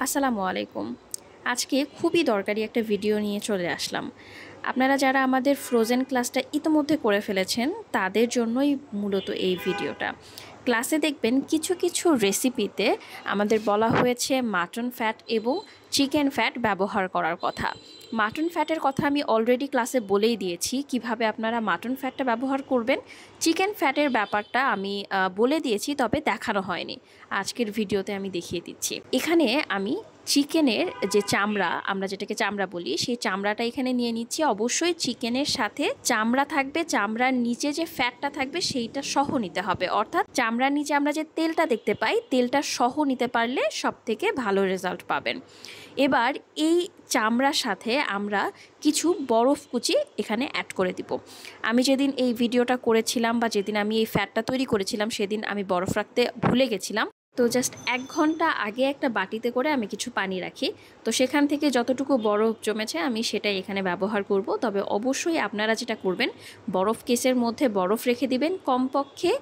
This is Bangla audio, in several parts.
আসসালামু আলাইকুম। আজকে খুবই দরকারি একটা ভিডিও নিয়ে চলে আসলাম। আপনারা যারা আমাদের ফ্রোজেন ক্লাসটা ইতোমধ্যে করে ফেলেছেন তাদের জন্যই মূলত এই ভিডিওটা। ক্লাসে দেখবেন কিছু কিছু রেসিপিতে আমাদের বলা হয়েছে মাটন ফ্যাট এবং চিকেন ফ্যাট ব্যবহার করার কথা। মাটন ফ্যাটের কথা আমি অলরেডি ক্লাসে বলেই দিয়েছি কিভাবে আপনারা মাটন ফ্যাটটা ব্যবহার করবেন। চিকেন ফ্যাটের ব্যাপারটা আমি বলে দিয়েছি, তবে দেখানো হয়নি। আজকের ভিডিওতে আমি দেখিয়ে দিচ্ছি। এখানে আমি চিকেনের যে চামড়া, আমরা যেটাকে চামড়া বলি, সেই চামড়াটা এখানে নিয়ে নিচ্ছি। অবশ্যই চিকেনের সাথে চামড়া থাকবে, চামড়ার নিচে যে ফ্যাটটা থাকবে সেইটা সহ নিতে হবে। অর্থাৎ চামড়ার নিচে আমরা যে তেলটা দেখতে পাই, তেলটা সহ নিতে পারলে সব থেকে ভালো রেজাল্ট পাবেন। এবার এই চামড়ার সাথে আমরা কিছু বরফ কুচি এখানে অ্যাড করে দিব। আমি যেদিন এই ভিডিওটা করেছিলাম বা যেদিন আমি এই ফ্যাটটা তৈরি করেছিলাম সেদিন আমি বরফ রাখতে ভুলে গেছিলাম। তো জাস্ট 1 ঘন্টা আগে একটা বাটিতে করে আমি কিছু পানি রাখি। তো সেখান থেকে যতটুকু বরফ জমেছে আমি সেটাই এখানে ব্যবহার করব। তবে অবশ্যই আপনারা যেটা করবেন, বরফ কেসের মধ্যে বরফ রেখে দিবেন। কমপক্ষে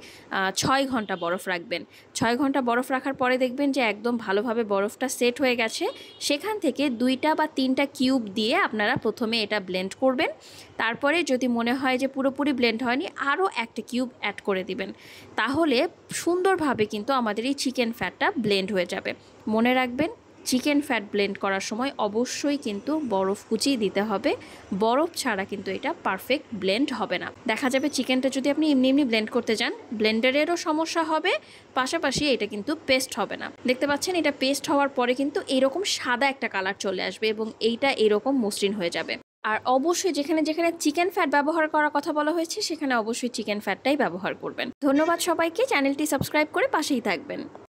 6 ঘন্টা বরফ রাখবেন। 6 ঘন্টা বরফ রাখার পরে দেখবেন যে একদম ভালোভাবে বরফটা সেট হয়ে গেছে। সেখান থেকে 2টা বা 3টা কিউব দিয়ে আপনারা প্রথমে এটা ব্লেন্ড করবেন। তারপরে যদি মনে হয় যে পুরোপুরি ব্লেন্ড হয়নি, আরও একটা কিউব অ্যাড করে দিবেন। তাহলে সুন্দরভাবে কিন্তু আমাদের এই চিকেন ফ্যাটটা ব্লেন্ড হয়ে যাবে। মনে রাখবেন, চিকেন ফ্যাট ব্লেন্ড করার সময় অবশ্যই কিন্তু বরফ কুচি দিতে হবে। বরফ ছাড়া কিন্তু এটা পারফেক্ট ব্লেন্ড হবে না। দেখা যাবে চিকেনটা যদি আপনি এমনি এমনি ব্লেন্ড করতে যান, ব্লেন্ডারেরও সমস্যা হবে, পাশাপাশি এটা কিন্তু পেস্ট হবে না। দেখতে পাচ্ছেন, এটা পেস্ট হওয়ার পরে কিন্তু এরকম সাদা একটা কালার চলে আসবে এবং এইটা এরকম মসৃণ হয়ে যাবে। আর অবশ্যই যেখানে যেখানে চিকেন ফ্যাট ব্যবহার করার কথা বলা হয়েছে সেখানে অবশ্যই চিকেন ফ্যাটটাই ব্যবহার করবেন। ধন্যবাদ সবাইকে। চ্যানেলটি সাবস্ক্রাইব করে পাশেই থাকবেন।